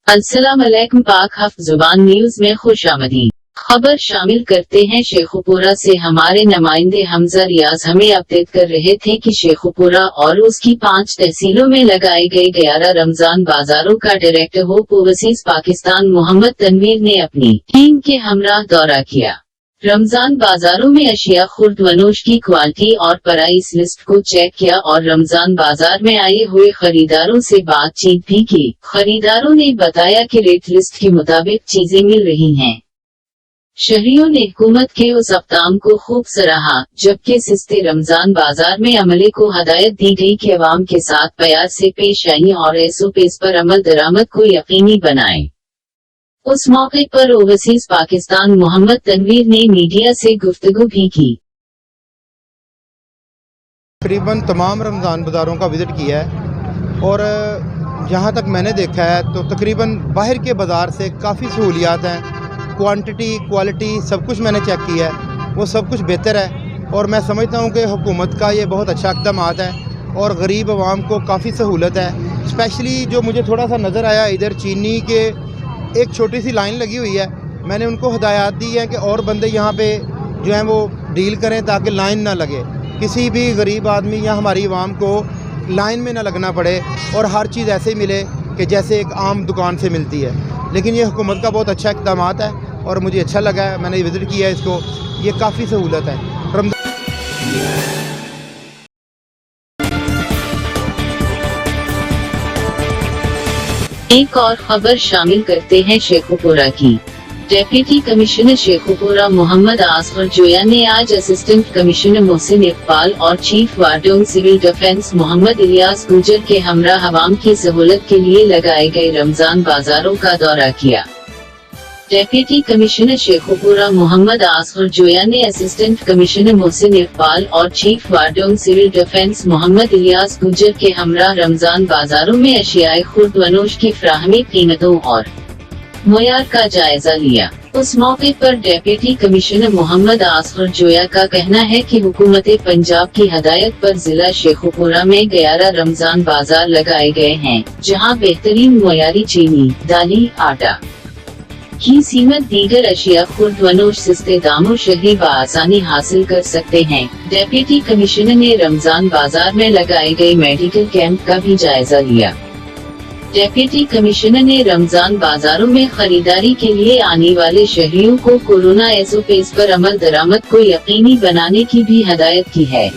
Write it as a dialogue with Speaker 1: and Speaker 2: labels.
Speaker 1: अस्सलाम वालेकुम। पाक हफ्ज़ ज़ुबान न्यूज में खुशामदीद। खबर शामिल करते हैं। शेखुपुरा से हमारे नुमाइंदे हमजा रियाज हमें अपडेट कर रहे थे कि शेखुपुरा और उसकी 5 तहसीलों में लगाए गए 11 रमजान बाजारों का director Hope Overseas Pakistan Mohammad Tanveer ने अपनी टीम के हमराह दौरा किया। रमजान बाजारों में अशिया खुर्द वनोश की क्वालिटी और प्राइस लिस्ट को चेक किया और रमजान बाजार में आए हुए खरीदारों से बातचीत भी की। खरीदारों ने बताया कि रेट लिस्ट के मुताबिक चीजें मिल रही हैं। शहरियों ने हुकूमत के उस इक़दाम को खूब सराहा, जबकि सस्ते रमजान बाजार में अमले को हदायत दी गई कि अवाम के साथ प्यार से पेश आएं और SOPs पर अमल दरामद को यकीनी बनाएं। उस मौके पर ओवरसीज पाकिस्तान मोहम्मद तनवीर ने मीडिया से गुफ्तगू भी की।
Speaker 2: तकरीबन तमाम रमज़ान बाज़ारों का विज़िट किया है और जहाँ तक मैंने देखा है तो तकरीबन बाहर के बाज़ार से काफ़ी सहूलियात हैं। क्वांटिटी क्वालिटी सब कुछ मैंने चेक किया है, वो सब कुछ बेहतर है और मैं समझता हूँ कि हुकूमत का ये बहुत अच्छा इक़दाम है और गरीब आवाम को काफ़ी सहूलत है। स्पेशली जो मुझे थोड़ा सा नज़र आया, इधर चीनी के एक छोटी सी लाइन लगी हुई है। मैंने उनको हदायत दी है कि और बंदे यहाँ पे जो हैं वो डील करें ताकि लाइन ना लगे, किसी भी गरीब आदमी या हमारी आवाम को लाइन में ना लगना पड़े और हर चीज़ ऐसे ही मिले कि जैसे एक आम दुकान से मिलती है। लेकिन ये हुकूमत का बहुत अच्छा इक़दाम है और मुझे अच्छा लगा है। मैंने विज़िट किया है इसको, ये काफ़ी सहूलत है।
Speaker 1: एक और खबर शामिल करते हैं शेखुपुरा की। डेप्यूटी कमिश्नर शेखुपुरा मोहम्मद असगर जोया ने आज असिस्टेंट कमिश्नर मोहसिन इकबाल और chief warden civil defence Mohammad Ilyas Gujjar के हमराह अवाम की सहूलत के लिए लगाए गए रमजान बाजारों का दौरा किया। डेप्यूटी कमिश्नर शेखुपुरा मोहम्मद असगर जोया ने असिस्टेंट कमिश्नर मोहसिन इकबाल और chief warden civil defence Mohammad Ilyas Gujjar के हमराह रमजान बाजारों में अशियाए खुर्द वनोश की फ्राहमी कीमतों और मुयार का जायजा लिया। उस मौके पर डेप्यूटी कमिश्नर मोहम्मद असगर जोया का कहना है कि हुकूमत पंजाब की हदायत पर जिला शेखुपुरा में 11 रमजान बाजार लगाए गए हैं, जहां बेहतरीन मुयारी चीनी, दाली, आटा की सीमत दीगर अशिया खुर्द वनोश सस्ते दामों शहरी बआसानी हासिल कर सकते हैं। डेप्यूटी कमिश्नर ने रमजान बाजार में लगाए गए मेडिकल कैंप का भी जायजा लिया। डेप्यूटी कमिश्नर ने रमजान बाजारों में खरीदारी के लिए आने वाले शहरियों को कोरोना SOPs पर अमल दरामद को यकीनी बनाने की भी हदायत की है।